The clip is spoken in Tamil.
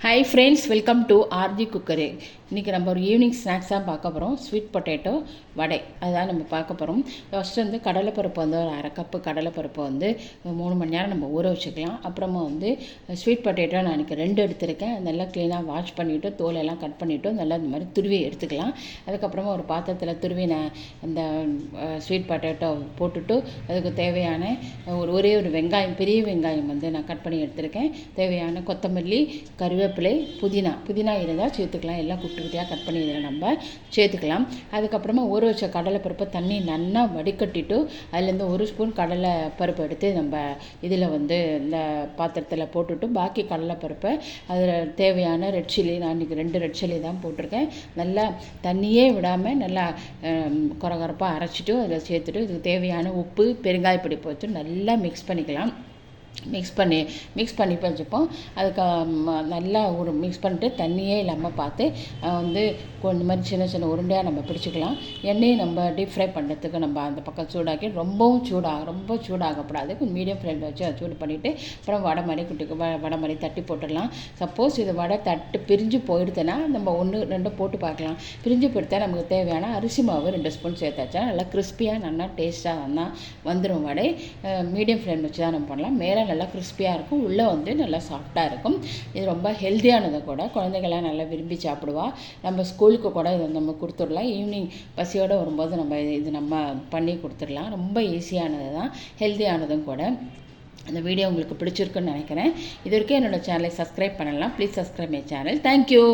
Hi friends, welcome to RG cooker. இன்றைக்கி நம்ம ஒரு ஈவினிங் ஸ்நாக்ஸாக பார்க்க போகிறோம். ஸ்வீட் பொட்டேட்டோ வடை அதுதான் நம்ம பார்க்க போகிறோம். ஃபஸ்ட்டு கடலைப்பருப்பு ஒரு அரை கப்பு கடலைப்பருப்பு 3 மணி நேரம் நம்ம ஊற வச்சுக்கலாம். அப்புறமா ஸ்வீட் பொட்டேட்டோ நான் இன்றைக்கி 2 எடுத்திருக்கேன். நல்லா க்ளீனாக வாஷ் பண்ணிவிட்டு தோலெல்லாம் கட் பண்ணிவிட்டு நல்லா இந்த மாதிரி துருவி எடுத்துக்கலாம். அதுக்கப்புறமா ஒரு பாத்திரத்தில் துருவின இந்த ஸ்வீட் பொட்டேட்டோ போட்டுட்டு அதுக்கு தேவையான ஒரே ஒரு வெங்காயம், பெரிய வெங்காயம் நான் கட் பண்ணி எடுத்திருக்கேன். தேவையான கொத்தமல்லி, கருவேப்பிலை, புதினா இருந்தால் சேர்த்துக்கலாம். எல்லாம் குட்டி குட்டியாக கட் பண்ணி இதில் நம்ம சேர்த்துக்கலாம். அதுக்கப்புறமா ஊற வச்ச கடலைப்பருப்பை தண்ணி நல்லா வடிகட்டிட்டு அதுலேருந்து 1 ஸ்பூன் கடலைப்பருப்பு எடுத்து நம்ம இதில் இந்த பாத்திரத்தில் போட்டுட்டு பாக்கி கடலைப்பருப்பை அதில் தேவையான ரெட் சில்லி, நான் இன்றைக்கி 2 ரெட் சில்லி தான் போட்டிருக்கேன். நல்லா தண்ணியே விடாமல் நல்லா கொரகொரப்பாக அரைச்சிட்டு அதில் சேர்த்துட்டு இதுக்கு தேவையான உப்பு, பெருங்காயப்பொடி போட்டு நல்லா மிக்ஸ் பண்ணிக்கலாம். மிக்ஸ் பண்ணி வச்சுப்போம். அதுக்கு நல்லா ஒரு மிக்ஸ் பண்ணிட்டு தண்ணியே இல்லாமல் பார்த்து இந்த மாதிரி சின்ன சின்ன உருண்டையாக நம்ம பிடிச்சிக்கலாம். எண்ணெயை நம்ம டீப் ஃப்ரை பண்ணுறதுக்கு நம்ம அந்த பக்கம் சூடாக்கி ரொம்ப சூடாகக்கூடாது. கொஞ்சம் மீடியம் ஃப்ளேமில் வச்சு அதை சூடு பண்ணிவிட்டு அப்புறம் வடை மாதிரி தட்டி போட்டுடலாம். சப்போஸ் இது வடை தட்டு பிரிஞ்சு போயிடுதுன்னா நம்ம 1, 2 போட்டு பார்க்கலாம். பிரிஞ்சு போயிடுத்தா நமக்கு தேவையான அரிசி மாவு 2 ஸ்பூன் சேர்த்தாச்சா நல்லா கிறிஸ்பியாக நல்லா டேஸ்ட்டாக வந்துடும் வடை. மீடியம் ஃப்ளேம் வச்சு தான் நம்ம பண்ணலாம். மேலே நல்லா கிறிஸ்பியாக இருக்கும், உள்ளே நல்லா சாஃப்டாக இருக்கும். இது ரொம்ப ஹெல்த்தியானது கூட, குழந்தைகள்லாம் நல்லா விரும்பி சாப்பிடுவா. நம்ம ஸ்கூலுக்கு கூட இதை நம்ம கொடுத்துடலாம். ஈவினிங் பசியோடு வரும்போது நம்ம பண்ணி கொடுத்துடலாம். ரொம்ப ஈஸியானது தான், ஹெல்த்தியானதும் கூட. அந்த வீடியோ உங்களுக்கு பிடிச்சிருக்குன்னு நினைக்கிறேன். இது வரைக்கும் என்னோடய சேனலை சப்ஸ்கிரைப் பண்ணலாம். Please subscribe my channel. Thank you.